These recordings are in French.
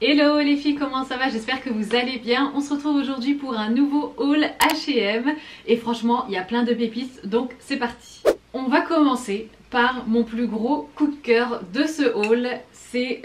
Hello les filles, comment ça va? J'espère que vous allez bien. On se retrouve aujourd'hui pour un nouveau haul H&M et franchement il y a plein de pépites, donc c'est parti. On va commencer par mon plus gros coup de cœur de ce haul. C'est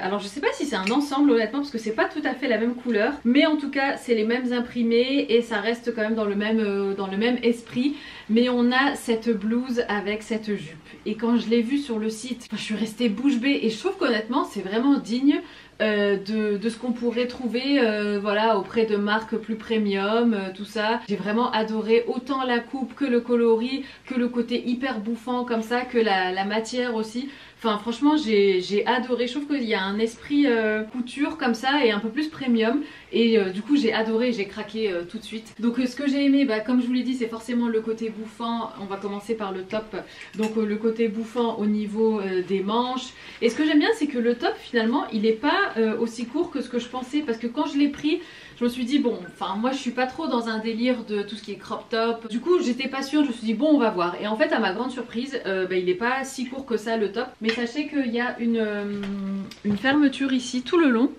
alors je sais pas si c'est un ensemble honnêtement parce que c'est pas tout à fait la même couleur, mais en tout cas c'est les mêmes imprimés et ça reste quand même dans le même esprit. Mais on a cette blouse avec cette jupe et quand je l'ai vue sur le site, je suis restée bouche bée et je trouve qu'honnêtement c'est vraiment digne de ce qu'on pourrait trouver voilà, auprès de marques plus premium, tout ça. J'ai vraiment adoré autant la coupe que le coloris, que le côté hyper bouffant comme ça, que la matière aussi. Enfin franchement j'ai adoré, je trouve qu'il y a un esprit couture comme ça et un peu plus premium et du coup j'ai adoré, j'ai craqué tout de suite. Donc ce que j'ai aimé, comme je vous l'ai dit, c'est forcément le côté bouffant. On va commencer par le top, donc le côté bouffant au niveau des manches. Et ce que j'aime bien c'est que le top finalement il n'est pas aussi court que ce que je pensais, parce que quand je l'ai pris je me suis dit bon, enfin moi je suis pas trop dans un délire de tout ce qui est crop top, du coup j'étais pas sûre, je me suis dit bon on va voir, et en fait à ma grande surprise il est pas si court que ça le top, mais sachez qu'il y a une fermeture ici tout le long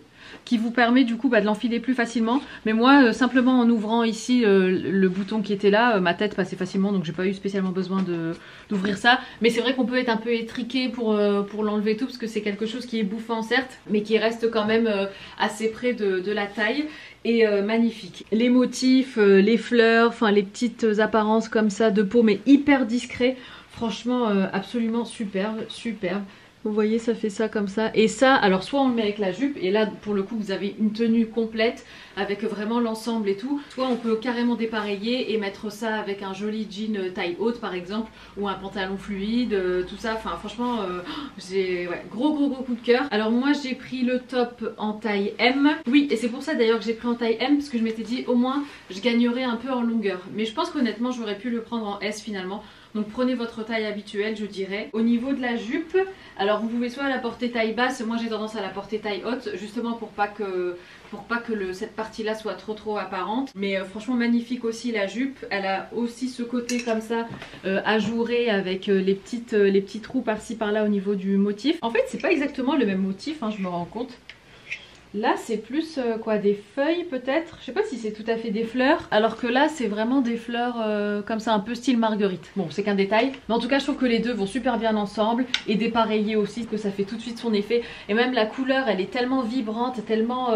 qui vous permet du coup de l'enfiler plus facilement. Mais moi simplement en ouvrant ici le bouton qui était là, ma tête passait facilement, donc j'ai pas eu spécialement besoin d'ouvrir ça. Mais c'est vrai qu'on peut être un peu étriqué pour l'enlever tout, parce que c'est quelque chose qui est bouffant certes, mais qui reste quand même assez près de la taille. Et magnifique. Les motifs, les fleurs, enfin les petites apparences comme ça de peau, mais hyper discret. Franchement absolument superbe, superbe. Vous voyez, ça fait ça comme ça. Et ça, alors soit on le met avec la jupe, et là pour le coup vous avez une tenue complète avec vraiment l'ensemble et tout. Soit on peut carrément dépareiller et mettre ça avec un joli jean taille haute par exemple, ou un pantalon fluide, tout ça. Enfin franchement, j'ai gros coup de cœur. Alors moi j'ai pris le top en taille M. Oui, et c'est pour ça d'ailleurs que j'ai pris en taille M, parce que je m'étais dit au moins je gagnerais un peu en longueur. Mais je pense qu'honnêtement j'aurais pu le prendre en S finalement. Donc prenez votre taille habituelle je dirais. Au niveau de la jupe, alors vous pouvez soit la porter taille basse, moi j'ai tendance à la porter taille haute, justement pour pas que cette partie là soit trop apparente. Mais franchement magnifique aussi la jupe. Elle a aussi ce côté comme ça ajouré avec les petits trous par-ci par-là au niveau du motif. En fait c'est pas exactement le même motif, je me rends compte. Là c'est plus quoi, des feuilles peut-être, je sais pas si c'est tout à fait des fleurs, alors que là c'est vraiment des fleurs comme ça un peu style marguerite. Bon c'est qu'un détail, mais en tout cas je trouve que les deux vont super bien ensemble, et dépareillés aussi, que ça fait tout de suite son effet. Et même la couleur elle est tellement vibrante, tellement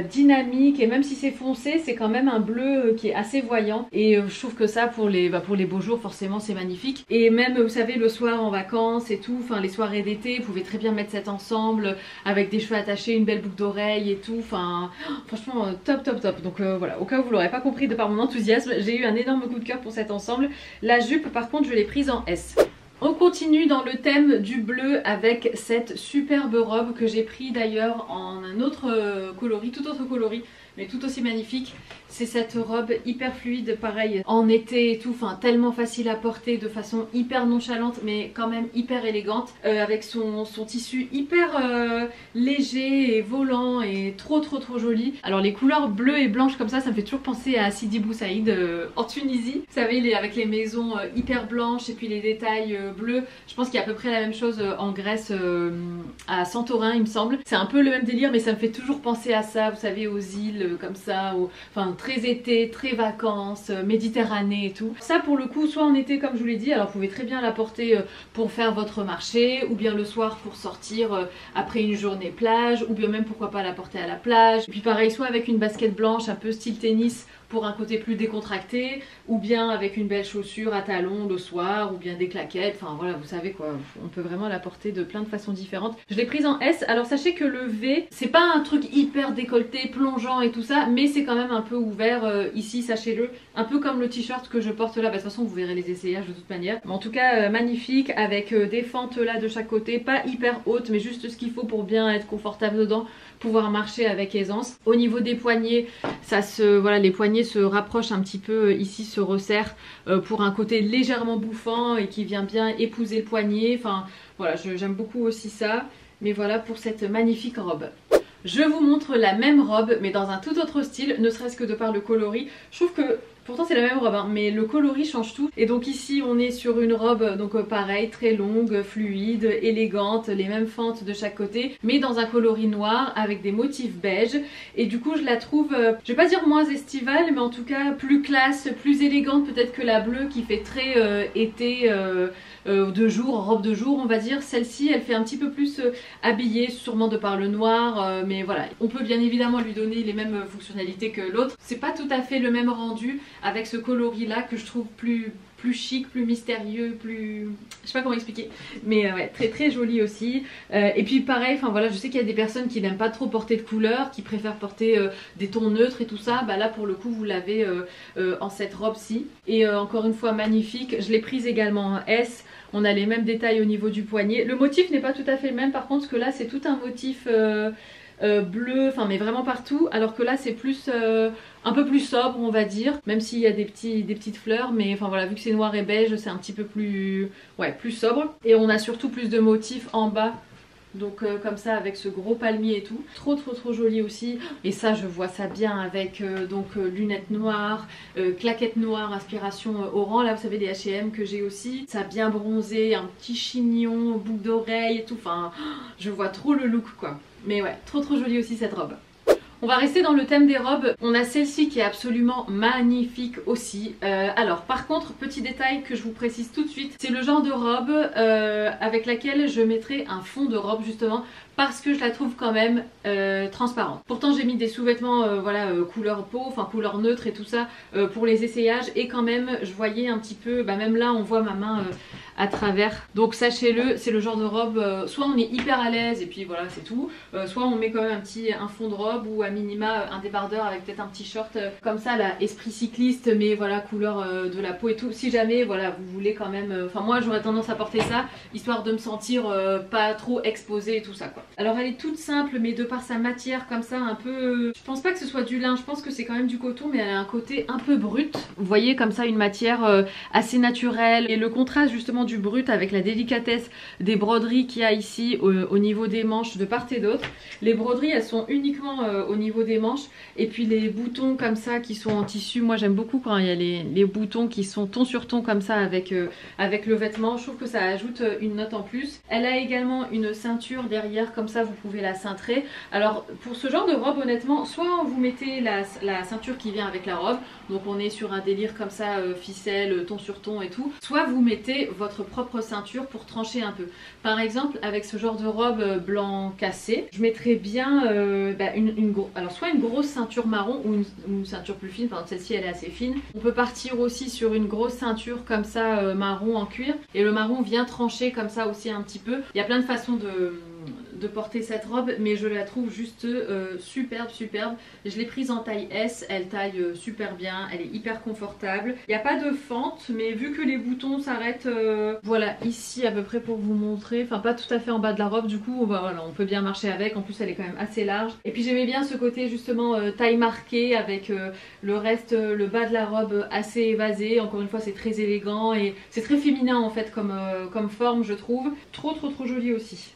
dynamique, et même si c'est foncé c'est quand même un bleu qui est assez voyant, et je trouve que ça pour les beaux jours forcément c'est magnifique. Et même vous savez le soir en vacances et tout, enfin les soirées d'été, vous pouvez très bien mettre cet ensemble avec des cheveux attachés, une belle boucle d'oreille et tout, enfin franchement top. Donc voilà, au cas où vous l'aurez pas compris de par mon enthousiasme, j'ai eu un énorme coup de cœur pour cet ensemble. La jupe par contre je l'ai prise en S. On continue dans le thème du bleu avec cette superbe robe que j'ai pris d'ailleurs en un autre coloris, tout autre coloris, mais tout aussi magnifique. C'est cette robe hyper fluide, pareil en été et tout, enfin tellement facile à porter de façon hyper nonchalante mais quand même hyper élégante, avec son tissu hyper léger et volant et trop joli. Alors les couleurs bleues et blanches comme ça me fait toujours penser à Sidi Bou Saïd en Tunisie. Vous savez, avec les maisons hyper blanches et puis les détails bleus. Je pense qu'il y a à peu près la même chose en Grèce, à Santorin il me semble. C'est un peu le même délire, mais ça me fait toujours penser à ça, vous savez, aux îles comme ça, enfin très été, très vacances, Méditerranée et tout. Ça pour le coup, soit en été comme je vous l'ai dit, alors vous pouvez très bien la porter pour faire votre marché, ou bien le soir pour sortir après une journée plage, ou bien même pourquoi pas la porter à la plage. Et puis pareil, soit avec une basket blanche un peu style tennis pour un côté plus décontracté, ou bien avec une belle chaussure à talons le soir, ou bien des claquettes, enfin voilà, vous savez quoi, on peut vraiment la porter de plein de façons différentes. Je l'ai prise en S. Alors sachez que le V, c'est pas un truc hyper décolleté, plongeant et tout ça, mais c'est quand même un peu ouvert ici, sachez-le, un peu comme le t-shirt que je porte là. De toute façon vous verrez les essayages de toute manière, mais en tout cas magnifique, avec des fentes là de chaque côté, pas hyper hautes, mais juste ce qu'il faut pour bien être confortable dedans, pouvoir marcher avec aisance. Au niveau des poignets, voilà, les poignets se rapprochent un petit peu ici, se resserrent pour un côté légèrement bouffant et qui vient bien épouser le poignet. Enfin voilà, j'aime beaucoup aussi ça. Mais voilà pour cette magnifique robe. Je vous montre la même robe mais dans un tout autre style, ne serait-ce que de par le coloris. Je trouve que Pourtant c'est la même robe hein, mais le coloris change tout. Et donc ici on est sur une robe donc pareil, très longue, fluide, élégante, les mêmes fentes de chaque côté, mais dans un coloris noir avec des motifs beige. Et du coup je la trouve, je vais pas dire moins estivale, mais en tout cas plus classe, plus élégante peut-être que la bleue qui fait très été de jour, robe de jour on va dire. Celle-ci elle fait un petit peu plus habillée, sûrement de par le noir, mais voilà. On peut bien évidemment lui donner les mêmes fonctionnalités que l'autre. C'est pas tout à fait le même rendu avec ce coloris là que je trouve plus chic, plus mystérieux, plus... je sais pas comment expliquer, mais ouais, très très joli aussi. Et puis pareil, enfin voilà, je sais qu'il y a des personnes qui n'aiment pas trop porter de couleurs, qui préfèrent porter des tons neutres et tout ça. Bah là pour le coup vous l'avez en cette robe-ci. Et encore une fois magnifique, je l'ai prise également en S. On a les mêmes détails au niveau du poignet. Le motif n'est pas tout à fait le même par contre, parce que là c'est tout un motif bleu, enfin mais vraiment partout, alors que là c'est plus un peu plus sobre on va dire, même s'il y a des petites fleurs, mais enfin voilà, vu que c'est noir et beige c'est un petit peu plus, ouais, plus sobre. Et on a surtout plus de motifs en bas, donc comme ça avec ce gros palmier et tout, trop joli aussi. Et ça je vois ça bien avec lunettes noires, claquettes noires inspiration oran, là vous savez les H&M que j'ai aussi, ça bien bronzé, un petit chignon, boucle d'oreille et tout, enfin je vois trop le look quoi. Mais ouais, trop jolie aussi cette robe. On va rester dans le thème des robes. On a celle-ci qui est absolument magnifique aussi. Alors par contre, petit détail que je vous précise tout de suite, c'est le genre de robe avec laquelle je mettrai un fond de robe justement, parce que je la trouve quand même transparente. Pourtant j'ai mis des sous-vêtements voilà, couleur peau, enfin couleur neutre et tout ça pour les essayages, et quand même je voyais un petit peu, bah même là on voit ma main à travers. Donc sachez-le, c'est le genre de robe, soit on est hyper à l'aise et puis voilà c'est tout, soit on met quand même un fond de robe ou à minima un débardeur avec peut-être un petit short comme ça là, esprit cycliste, mais voilà couleur de la peau et tout. Si jamais voilà vous voulez quand même, enfin moi j'aurais tendance à porter ça histoire de me sentir pas trop exposée et tout ça quoi. Alors elle est toute simple, mais de par sa matière comme ça un peu, je pense pas que ce soit du lin, je pense que c'est quand même du coton, mais elle a un côté un peu brut. Vous voyez comme ça une matière assez naturelle, et le contraste justement du brut avec la délicatesse des broderies qu'il y a ici au niveau des manches de part et d'autre. Les broderies elles sont uniquement au niveau des manches, et puis les boutons comme ça qui sont en tissu, moi j'aime beaucoup quand il y a les boutons qui sont ton sur ton comme ça avec le vêtement, je trouve que ça ajoute une note en plus. Elle a également une ceinture derrière, comme ça vous pouvez la cintrer. Alors pour ce genre de robe honnêtement, soit vous mettez la ceinture qui vient avec la robe, donc on est sur un délire comme ça ficelle, ton sur ton et tout, soit vous mettez votre propre ceinture pour trancher un peu. Par exemple avec ce genre de robe blanc cassé, je mettrais bien alors soit une grosse ceinture marron ou une ceinture plus fine, enfin celle-ci elle est assez fine. On peut partir aussi sur une grosse ceinture comme ça marron en cuir, et le marron vient trancher comme ça aussi un petit peu. Il y a plein de façons de porter cette robe, mais je la trouve juste superbe. Je l'ai prise en taille S, elle taille super bien, elle est hyper confortable. Il n'y a pas de fente, mais vu que les boutons s'arrêtent voilà ici à peu près pour vous montrer, enfin pas tout à fait en bas de la robe, du coup voilà, on peut bien marcher avec. En plus elle est quand même assez large, et puis j'aimais bien ce côté justement taille marquée avec le reste, le bas de la robe assez évasé. Encore une fois c'est très élégant et c'est très féminin en fait comme forme, je trouve. Trop joli aussi.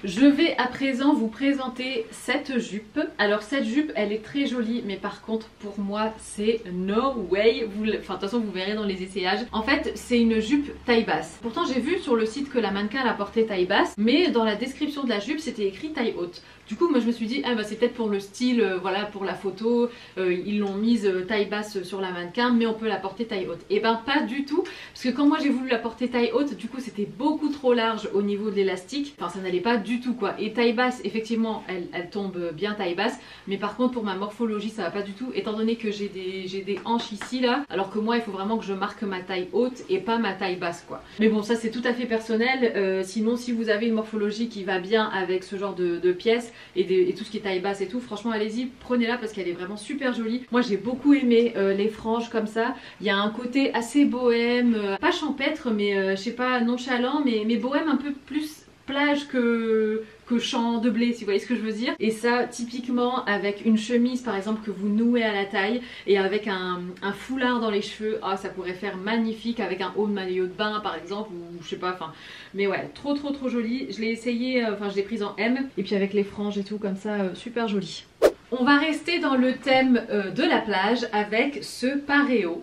Je vais à présent vous présenter cette jupe. Alors cette jupe elle est très jolie, mais par contre pour moi c'est no way. Enfin de toute façon vous verrez dans les essayages. En fait c'est une jupe taille basse. Pourtant j'ai vu sur le site que la mannequin la portait taille basse, mais dans la description de la jupe c'était écrit taille haute. Du coup moi je me suis dit ah bah c'est peut-être pour le style, voilà pour la photo, ils l'ont mise taille basse sur la mannequin, mais on peut la porter taille haute. Et ben pas du tout, parce que quand moi j'ai voulu la porter taille haute, du coup c'était beaucoup trop large au niveau de l'élastique, enfin ça n'allait pas du tout quoi. Et taille basse effectivement elle tombe bien taille basse, mais par contre pour ma morphologie ça va pas du tout, étant donné que j'ai des hanches ici là, alors que moi il faut vraiment que je marque ma taille haute et pas ma taille basse quoi. Mais bon ça c'est tout à fait personnel, sinon si vous avez une morphologie qui va bien avec ce genre de pièces et tout ce qui est taille basse et tout, franchement allez-y, prenez-la parce qu'elle est vraiment super jolie. Moi j'ai beaucoup aimé les franges comme ça, il y a un côté assez bohème, pas champêtre mais je sais pas, nonchalant, mais bohème, un peu plus plage que champ de blé, si vous voyez ce que je veux dire. Et ça typiquement avec une chemise par exemple que vous nouez à la taille et avec un foulard dans les cheveux, ah ça pourrait faire magnifique avec un haut de maillot de bain par exemple, ou je sais pas, enfin mais ouais, trop joli. Je l'ai essayé, enfin je l'ai prise en M, et puis avec les franges et tout comme ça, super joli. On va rester dans le thème de la plage avec ce pareo.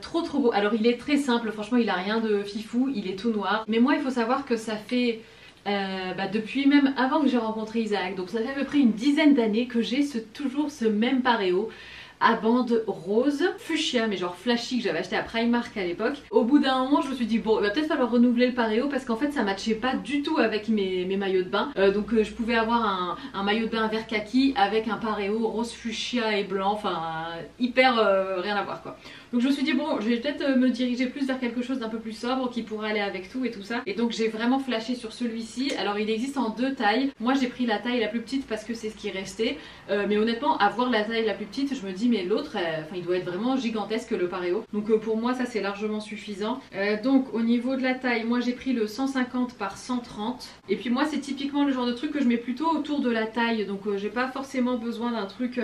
Trop beau. Alors il est très simple, franchement il a rien de fifou, il est tout noir. Mais moi il faut savoir que ça fait depuis même avant que j'ai rencontré Isaac, donc ça fait à peu près une dizaine d'années que j'ai toujours ce même pareo à bande rose, fuchsia mais genre flashy que j'avais acheté à Primark à l'époque. Au bout d'un moment je me suis dit bon il va peut-être falloir renouveler le pareo parce qu'en fait ça matchait pas du tout avec mes maillots de bain. Donc je pouvais avoir un maillot de bain vert kaki avec un pareo rose fuchsia et blanc, enfin hyper rien à voir quoi. Donc je me suis dit bon je vais peut-être me diriger plus vers quelque chose d'un peu plus sobre qui pourrait aller avec tout et tout ça. Et donc j'ai vraiment flashé sur celui-ci. Alors il existe en deux tailles. Moi j'ai pris la taille la plus petite parce que c'est ce qui restait. Mais honnêtement à voir la taille la plus petite je me dis mais l'autre il doit être vraiment gigantesque le pareo. Donc pour moi ça c'est largement suffisant. Donc au niveau de la taille moi j'ai pris le 150 par 130. Et puis moi c'est typiquement le genre de truc que je mets plutôt autour de la taille. Donc j'ai pas forcément besoin d'un truc...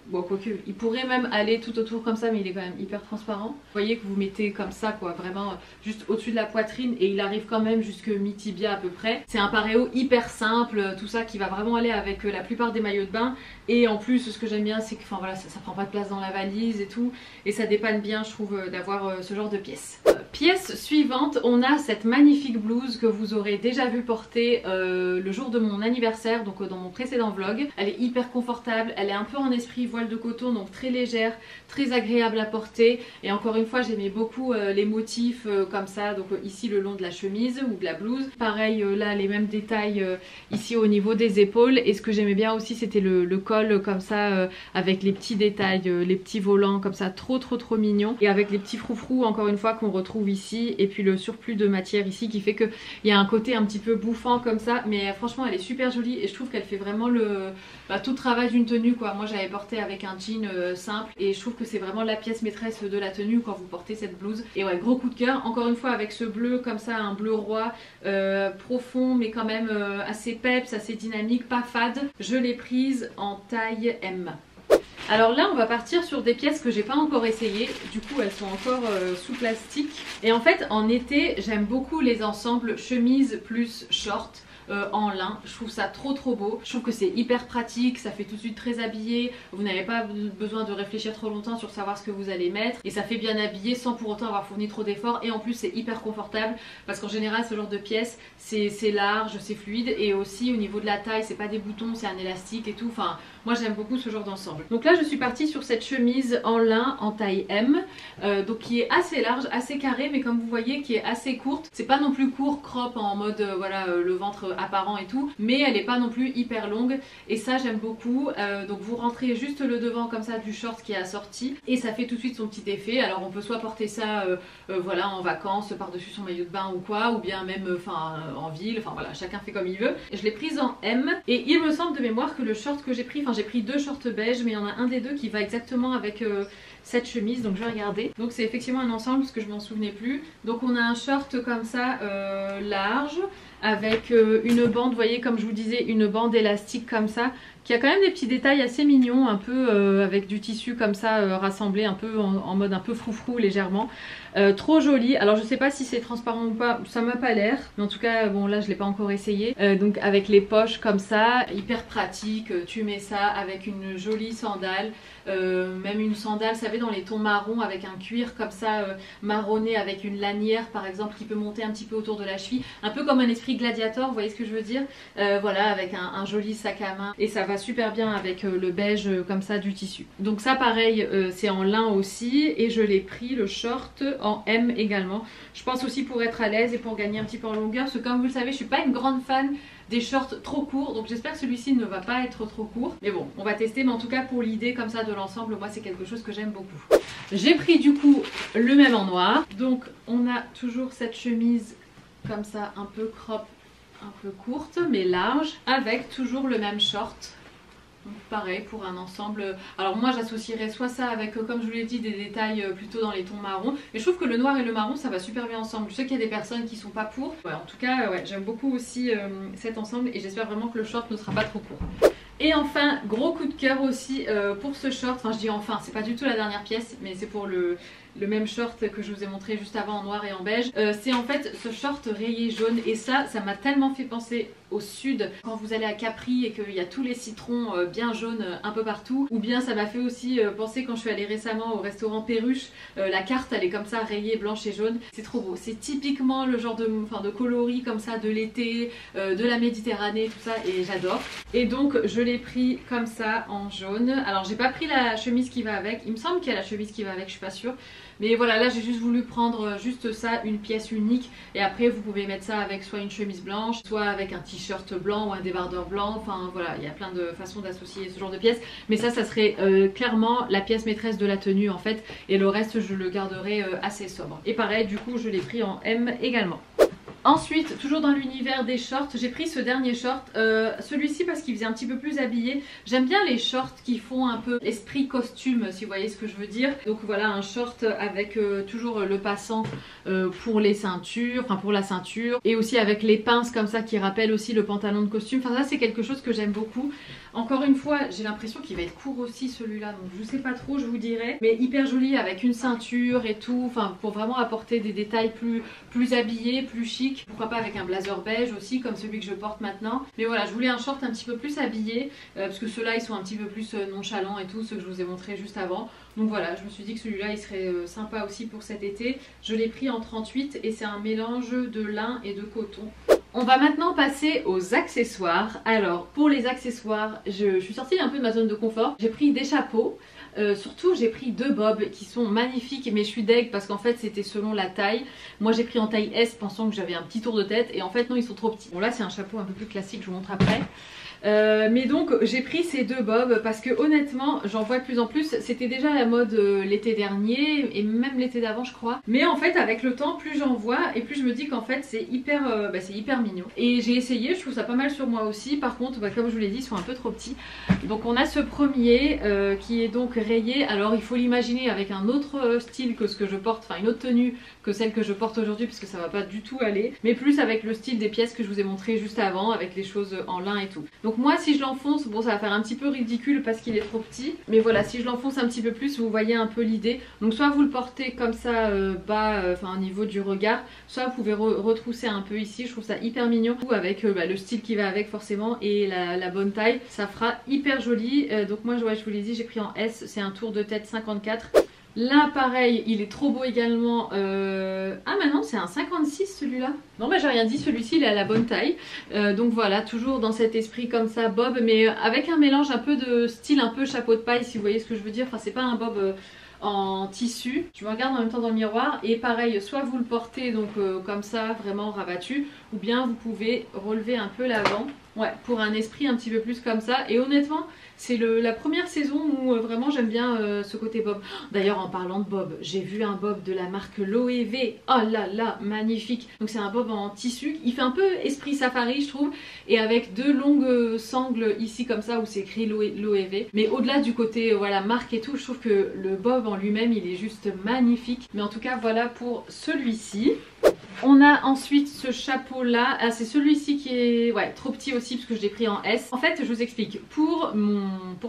bon quoique il pourrait même aller tout autour comme ça mais il est quand même hyper transparent. Vous voyez que vous mettez comme ça quoi, vraiment juste au-dessus de la poitrine et il arrive quand même jusque mi-tibia à peu près. C'est un pareo hyper simple, tout ça qui va vraiment aller avec la plupart des maillots de bain. Et en plus ce que j'aime bien c'est que enfin, voilà, ça prend pas de place dans la valise et tout. Et ça dépanne bien je trouve d'avoir ce genre de pièce. Pièce suivante, on a cette magnifique blouse que vous aurez déjà vu porter le jour de mon anniversaire, donc dans mon précédent vlog. Elle est hyper confortable, elle est un peu en esprit voile de coton, donc très légère, très agréable à porter. Et encore une fois j'aimais beaucoup les motifs comme ça, donc ici le long de la chemise ou de la blouse. Pareil là les mêmes détails ici au niveau des épaules. Et ce que j'aimais bien aussi c'était le col comme ça avec les petits détails, les petits volants comme ça, trop mignon. Et avec les petits froufrous encore une fois qu'on retrouve ici. Et puis le surplus de matière ici qui fait qu'il y a un côté un petit peu bouffant comme ça. Mais franchement elle est super jolie et je trouve qu'elle fait vraiment tout le travail d'une tenue quoi. Moi j'avais porté avec un jean simple et je trouve que c'est vraiment la pièce maîtresse de la tenue quand vous portez cette blouse. Et ouais, gros coup de cœur, encore une fois avec ce bleu comme ça, un bleu roi profond mais quand même assez peps, assez dynamique, pas fade. Je l'ai prise en taille M. Alors là on va partir sur des pièces que j'ai pas encore essayées, du coup elles sont encore sous plastique. Et en fait en été j'aime beaucoup les ensembles chemise plus short. En lin, je trouve ça trop beau, je trouve que c'est hyper pratique, ça fait tout de suite très habillé, vous n'avez pas besoin de réfléchir trop longtemps sur savoir ce que vous allez mettre et ça fait bien habillé sans pour autant avoir fourni trop d'efforts. Et en plus c'est hyper confortable parce qu'en général ce genre de pièces c'est large, c'est fluide et aussi au niveau de la taille c'est pas des boutons, c'est un élastique et tout, enfin moi j'aime beaucoup ce genre d'ensemble. Donc là je suis partie sur cette chemise en lin en taille M, donc qui est assez large, assez carrée mais comme vous voyez qui est assez courte, c'est pas non plus court crop en mode voilà le ventre apparent et tout, mais elle est pas non plus hyper longue et ça j'aime beaucoup. Donc vous rentrez juste le devant comme ça du short qui est assorti et ça fait tout de suite son petit effet. Alors on peut soit porter ça voilà en vacances par dessus son maillot de bain ou quoi, ou bien même en ville, enfin voilà chacun fait comme il veut. Je l'ai prise en M et il me semble de mémoire que le short que j'ai pris, j'ai pris deux shorts beige mais il y en a un des deux qui va exactement avec cette chemise, donc je vais regarder. Donc c'est effectivement un ensemble parce que je m'en souvenais plus. Donc on a un short comme ça large avec une bande, vous voyez comme je vous disais, une bande élastique comme ça qui a quand même des petits détails assez mignons, un peu avec du tissu comme ça rassemblé un peu en mode un peu froufrou légèrement. Trop joli. Alors je sais pas si c'est transparent ou pas, ça m'a pas l'air, mais en tout cas bon là je l'ai pas encore essayé. Donc avec les poches comme ça, hyper pratique, tu mets ça avec une jolie sandale, même une sandale, vous savez dans les tons marrons avec un cuir comme ça marronné avec une lanière par exemple qui peut monter un petit peu autour de la cheville, un peu comme un esprit gladiator, vous voyez ce que je veux dire, voilà avec un joli sac à main et ça va super bien avec le beige comme ça du tissu. Donc ça pareil c'est en lin aussi et je l'ai pris le short en M également. Je pense aussi pour être à l'aise et pour gagner un petit peu en longueur parce que comme vous le savez je suis pas une grande fan des shorts trop courts, donc j'espère que celui-ci ne va pas être trop court, mais bon on va tester. Mais en tout cas pour l'idée comme ça de l'ensemble, moi c'est quelque chose que j'aime beaucoup. J'ai pris du coup le même en noir, donc on a toujours cette chemise comme ça un peu crop, un peu courte mais large, avec toujours le même short. Donc pareil pour un ensemble. Alors moi j'associerais soit ça avec comme je vous l'ai dit des détails plutôt dans les tons marrons, mais je trouve que le noir et le marron ça va super bien ensemble. Je sais qu'il y a des personnes qui sont pas pour, ouais, en tout cas ouais, j'aime beaucoup aussi cet ensemble et j'espère vraiment que le short ne sera pas trop court. Et enfin, gros coup de cœur aussi pour ce short, enfin je dis enfin, c'est pas du tout la dernière pièce, mais c'est pour le même short que je vous ai montré juste avant en noir et en beige. C'est en fait ce short rayé jaune et ça m'a tellement fait penser au sud quand vous allez à Capri et qu'il y a tous les citrons bien jaunes un peu partout. Ou bien ça m'a fait aussi penser quand je suis allée récemment au restaurant Perruche, la carte elle est comme ça rayée blanche et jaune. C'est trop beau, c'est typiquement le genre de coloris comme ça de l'été, de la Méditerranée, tout ça et j'adore. Et donc je l'ai pris comme ça en jaune. Alors j'ai pas pris la chemise qui va avec, il me semble qu'il y a la chemise qui va avec, je suis pas sûre. Mais voilà, là j'ai juste voulu prendre juste ça, une pièce unique. Et après vous pouvez mettre ça avec soit une chemise blanche, soit avec un t-shirt blanc ou un débardeur blanc. Enfin voilà, il y a plein de façons d'associer ce genre de pièces. Mais ça serait clairement la pièce maîtresse de la tenue en fait. Et le reste je le garderai assez sobre. Et pareil, du coup je l'ai pris en M également. Ensuite, toujours dans l'univers des shorts, j'ai pris ce dernier short, celui-ci parce qu'il faisait un petit peu plus habillé. J'aime bien les shorts qui font un peu esprit costume, si vous voyez ce que je veux dire. Donc voilà, un short avec toujours le passant pour les ceintures, enfin pour la ceinture, et aussi avec les pinces comme ça qui rappellent aussi le pantalon de costume. Enfin ça c'est quelque chose que j'aime beaucoup. Encore une fois, j'ai l'impression qu'il va être court aussi celui-là, donc je sais pas trop, je vous dirai. Mais hyper joli avec une ceinture et tout, enfin pour vraiment apporter des détails plus habillés, plus chic. Pourquoi pas avec un blazer beige aussi comme celui que je porte maintenant. Mais voilà, je voulais un short un petit peu plus habillé parce que ceux-là ils sont un petit peu plus nonchalants et tout, ceux que je vous ai montré juste avant. Donc voilà, je me suis dit que celui-là il serait sympa aussi pour cet été. Je l'ai pris en 38 et c'est un mélange de lin et de coton. On va maintenant passer aux accessoires. Alors pour les accessoires, je suis sortie un peu de ma zone de confort. J'ai pris des chapeaux. Surtout j'ai pris deux bobs qui sont magnifiques, mais je suis deg parce qu'en fait c'était selon la taille. Moi j'ai pris en taille S pensant que j'avais un petit tour de tête et en fait non, ils sont trop petits. Bon là c'est un chapeau un peu plus classique, je vous montre après. Mais donc j'ai pris ces deux bobs parce que honnêtement j'en vois de plus en plus. C'était déjà la mode l'été dernier et même l'été d'avant je crois. Mais en fait avec le temps plus j'en vois et plus je me dis qu'en fait c'est hyper mignon. Et j'ai essayé, je trouve ça pas mal sur moi aussi. Par contre comme je vous l'ai dit ils sont un peu trop petits. Donc on a ce premier qui est donc rayé. Alors il faut l'imaginer avec un autre style que ce que je porte, enfin une autre tenue que celle que je porte aujourd'hui puisque ça va pas du tout aller. Mais plus avec le style des pièces que je vous ai montré juste avant avec les choses en lin et tout. Donc moi si je l'enfonce, bon ça va faire un petit peu ridicule parce qu'il est trop petit. Mais voilà, si je l'enfonce un petit peu plus, vous voyez un peu l'idée. Donc soit vous le portez comme ça bas, enfin au niveau du regard, soit vous pouvez retrousser un peu ici. Je trouve ça hyper mignon. Ou avec le style qui va avec forcément et la bonne taille. Ça fera hyper joli. Donc moi je vous l'ai dit, j'ai pris en S, c'est un tour de tête 54. Là pareil, il est trop beau également. Ah maintenant c'est un 56 celui-là. Non bah j'ai rien dit, celui-ci il est à la bonne taille. Donc voilà, toujours dans cet esprit comme ça bob, mais avec un mélange un peu de style un peu chapeau de paille si vous voyez ce que je veux dire. Enfin c'est pas un bob en tissu. Je me regarde en même temps dans le miroir et pareil, soit vous le portez donc comme ça vraiment rabattu, ou bien vous pouvez relever un peu l'avant. Ouais, pour un esprit un petit peu plus comme ça. Et honnêtement, c'est la première saison où vraiment j'aime bien ce côté bob. D'ailleurs, en parlant de bob, j'ai vu un bob de la marque Loewe. Oh là là, magnifique. Donc c'est un bob en tissu. Il fait un peu esprit safari, je trouve. Et avec deux longues sangles ici comme ça où c'est écrit Loewe. Mais au-delà du côté voilà marque et tout, je trouve que le bob en lui-même, il est juste magnifique. Mais en tout cas, voilà pour celui-ci. On a ensuite ce chapeau là, c'est celui-ci qui est trop petit aussi parce que je l'ai pris en S. En fait je vous explique, pour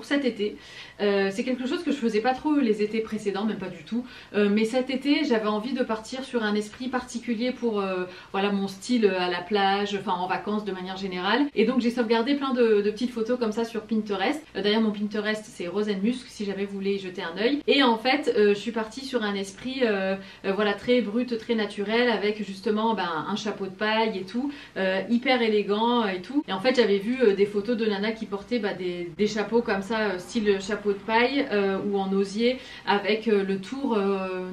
cet été, c'est quelque chose que je faisais pas trop les étés précédents, même pas du tout. Mais cet été j'avais envie de partir sur un esprit particulier pour voilà mon style à la plage, enfin en vacances de manière générale. Et donc j'ai sauvegardé plein de petites photos comme ça sur Pinterest. D'ailleurs mon Pinterest c'est Rose & Musc si jamais vous voulez y jeter un œil. Et en fait je suis partie sur un esprit voilà très brut, très naturel avec justement un chapeau de paille et tout, hyper élégant et tout. Et en fait j'avais vu des photos de nanas qui portaient des chapeaux comme ça style chapeau de paille ou en osier avec le tour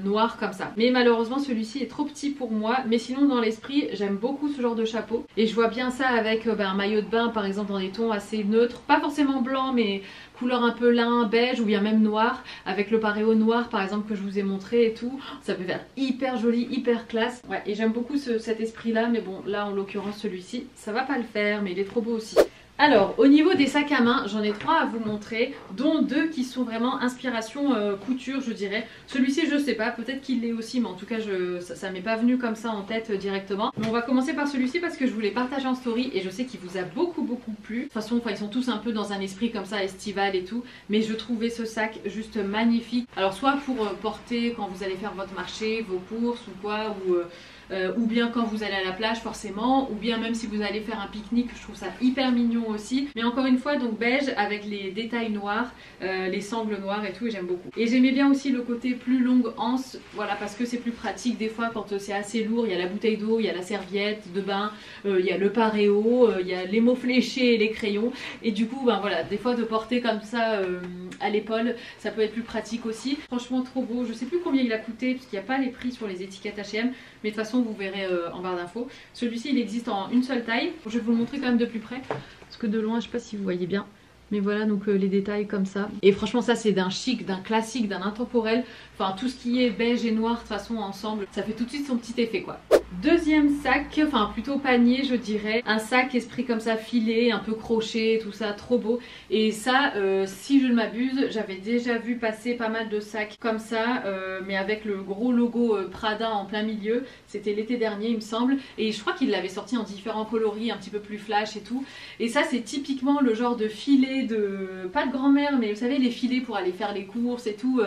noir comme ça. Mais malheureusement celui-ci est trop petit pour moi, mais sinon dans l'esprit j'aime beaucoup ce genre de chapeau et je vois bien ça avec un maillot de bain par exemple dans des tons assez neutres, pas forcément blanc mais couleur un peu lin, beige ou bien même noir, avec le paréo noir par exemple que je vous ai montré et tout. Ça peut faire hyper joli, hyper classe. Et j'aime beaucoup cet esprit là, mais bon là en l'occurrence celui-ci ça va pas le faire, mais il est trop beau aussi. Alors, au niveau des sacs à main, j'en ai 3 à vous montrer, dont 2 qui sont vraiment inspiration couture, je dirais. Celui-ci, je sais pas, peut-être qu'il l'est aussi, mais en tout cas, ça m'est pas venu comme ça en tête directement. Mais on va commencer par celui-ci parce que je voulais partager en story et je sais qu'il vous a beaucoup plu. De toute façon, ils sont tous un peu dans un esprit comme ça, estival et tout, mais je trouvais ce sac juste magnifique. Alors, soit pour porter quand vous allez faire votre marché, vos courses ou quoi, ou bien quand vous allez à la plage forcément, ou bien même si vous allez faire un pique-nique, je trouve ça hyper mignon aussi. Mais encore une fois, donc beige avec les détails noirs, les sangles noires et tout, et j'aime beaucoup. Et j'aimais bien aussi le côté plus longue anse, voilà, parce que c'est plus pratique des fois quand c'est assez lourd. Il y a la bouteille d'eau, il y a la serviette de bain, il y a le paréo, il y a les mots fléchés et les crayons. Et du coup, ben voilà, des fois de porter comme ça à l'épaule, ça peut être plus pratique aussi. Franchement, trop beau. Je sais plus combien il a coûté, parce qu'il n'y a pas les prix sur les étiquettes H&M, mais de toute façon, vous verrez en barre d'infos. Celui-ci, il existe en une seule taille. Je vais vous le montrer quand même de plus près, parce que de loin, je sais pas si vous voyez bien. Mais voilà, donc les détails comme ça. Et franchement, ça c'est d'un chic, d'un classique, d'un intemporel. Enfin, tout ce qui est beige et noir, de toute façon, ensemble, ça fait tout de suite son petit effet, quoi. Deuxième sac, enfin plutôt panier, je dirais. Un sac esprit comme ça, filé, un peu crochet, tout ça, trop beau. Et ça, si je ne m'abuse, j'avais déjà vu passer pas mal de sacs comme ça, mais avec le gros logo Prada en plein milieu. C'était l'été dernier, il me semble. Et je crois qu'il l'avait sorti en différents coloris, un petit peu plus flash et tout. Et ça, c'est typiquement le genre de filet de... pas de grand-mère, mais vous savez, les filets pour aller faire les courses et tout,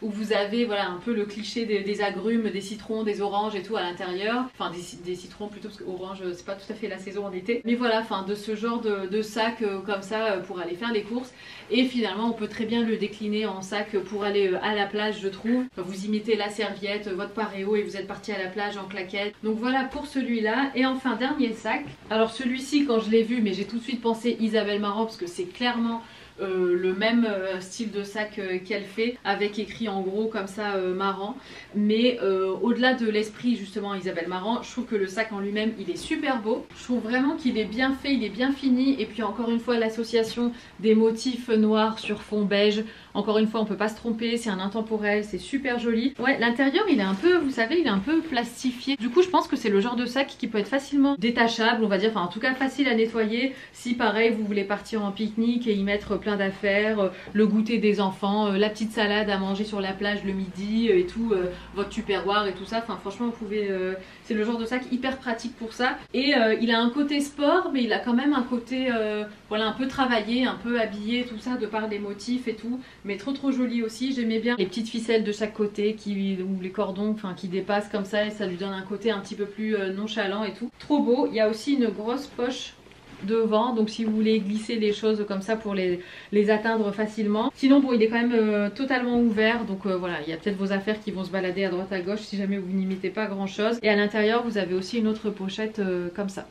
où vous avez voilà un peu le cliché des agrumes, des citrons, des oranges et tout à l'intérieur. Enfin des citrons plutôt, parce que orange c'est pas tout à fait la saison en été. Mais voilà, enfin de ce genre de sac comme ça pour aller faire les courses. Et finalement on peut très bien le décliner en sac pour aller à la plage, je trouve. Enfin, vous imitez la serviette, votre paréo et vous êtes parti à la plage en claquette. Donc voilà pour celui-là. Et enfin dernier sac. Alors celui-ci quand je l'ai vu, mais j'ai tout de suite pensé Isabelle Marant parce que c'est clairement le même style de sac qu'elle fait, avec écrit en gros comme ça Marant. Mais au-delà de l'esprit justement Isabelle Marant, je trouve que le sac en lui-même il est super beau. Je trouve vraiment qu'il est bien fait, il est bien fini. Et puis encore une fois l'association des motifs noirs sur fond beige. Encore une fois on peut pas se tromper, c'est un intemporel, c'est super joli. Ouais, l'intérieur il est un peu, vous savez, il est un peu plastifié. Du coup je pense que c'est le genre de sac qui peut être facilement détachable, on va dire, enfin en tout cas facile à nettoyer. Si pareil vous voulez partir en pique-nique et y mettre plein d'affaires, le goûter des enfants, la petite salade à manger sur la plage le midi et tout, votre tupperware et tout ça. Enfin franchement vous pouvez, c'est le genre de sac hyper pratique pour ça. Et il a un côté sport, mais il a quand même un côté voilà un peu travaillé, un peu habillé, tout ça de par les motifs et tout. Mais trop joli aussi. J'aimais bien les petites ficelles de chaque côté ou les cordons enfin qui dépassent comme ça, et ça lui donne un côté un petit peu plus nonchalant et tout. Trop beau. Il y a aussi une grosse poche devant, donc si vous voulez glisser les choses comme ça pour les atteindre facilement. Sinon bon, il est quand même totalement ouvert, donc voilà, il y a peut-être vos affaires qui vont se balader à droite à gauche si jamais vous n'y mettez pas grand chose. Et à l'intérieur vous avez aussi une autre pochette comme ça.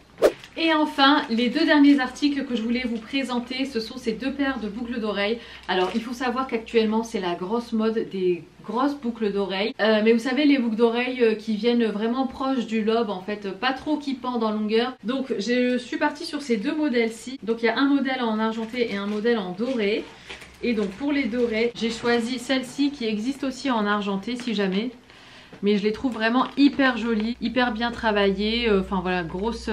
Et enfin, les deux derniers articles que je voulais vous présenter, ce sont ces deux paires de boucles d'oreilles. Alors il faut savoir qu'actuellement c'est la grosse mode des grosses boucles d'oreilles. Mais vous savez, les boucles d'oreilles qui viennent vraiment proches du lobe, en fait, pas trop qui pendent en longueur. Donc je suis partie sur ces deux modèles-ci. Donc il y a un modèle en argenté et un modèle en doré. Et donc pour les dorés, j'ai choisi celle-ci qui existe aussi en argenté si jamais. Mais je les trouve vraiment hyper jolies, hyper bien travaillées. Enfin voilà, grosse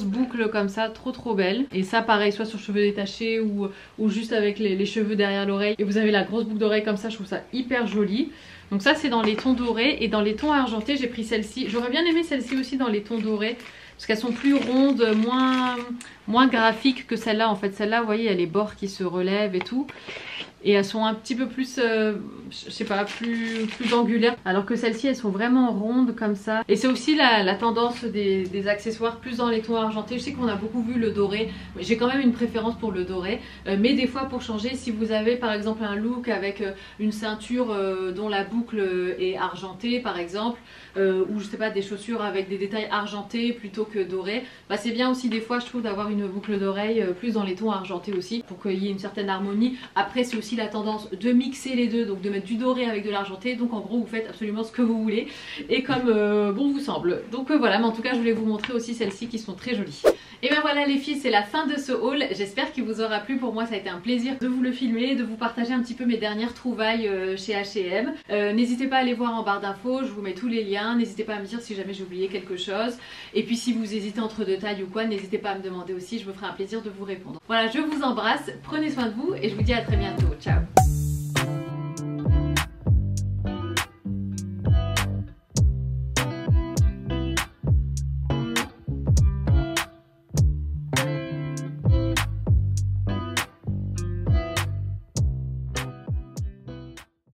boucle comme ça, trop belle. Et ça pareil, soit sur cheveux détachés ou juste avec les cheveux derrière l'oreille. Et vous avez la grosse boucle d'oreille comme ça, je trouve ça hyper joli. Donc ça c'est dans les tons dorés. Et dans les tons argentés, j'ai pris celle-ci. J'aurais bien aimé celle-ci aussi dans les tons dorés, parce qu'elles sont plus rondes, moins graphiques que celle-là. En fait, celle-là, vous voyez, il y a les bords qui se relèvent et tout. Et elles sont un petit peu plus, je sais pas, plus angulaires. Alors que celles-ci, elles sont vraiment rondes comme ça. Et c'est aussi la tendance des accessoires plus dans les tons argentés. Je sais qu'on a beaucoup vu le doré. J'ai quand même une préférence pour le doré. Mais des fois, pour changer, si vous avez par exemple un look avec une ceinture dont la boucle est argentée par exemple, ou je sais pas, des chaussures avec des détails argentés plutôt que dorés, bah, c'est bien aussi des fois je trouve d'avoir une boucle d'oreille plus dans les tons argentés aussi, pour qu'il y ait une certaine harmonie. Après c'est aussi aussi la tendance de mixer les deux, donc de mettre du doré avec de l'argenté. Donc en gros vous faites absolument ce que vous voulez et comme bon vous semble. Donc voilà, mais en tout cas je voulais vous montrer aussi celles-ci qui sont très jolies. Et bien voilà les filles, c'est la fin de ce haul. J'espère qu'il vous aura plu. Pour moi ça a été un plaisir de vous le filmer, de vous partager un petit peu mes dernières trouvailles chez H&M. N'hésitez pas à aller voir en barre d'infos, je vous mets tous les liens. N'hésitez pas à me dire si jamais j'ai oublié quelque chose. Et puis si vous hésitez entre deux tailles ou quoi, n'hésitez pas à me demander aussi, je me ferai un plaisir de vous répondre. Voilà, je vous embrasse, prenez soin de vous et je vous dis à très bientôt. Ciao!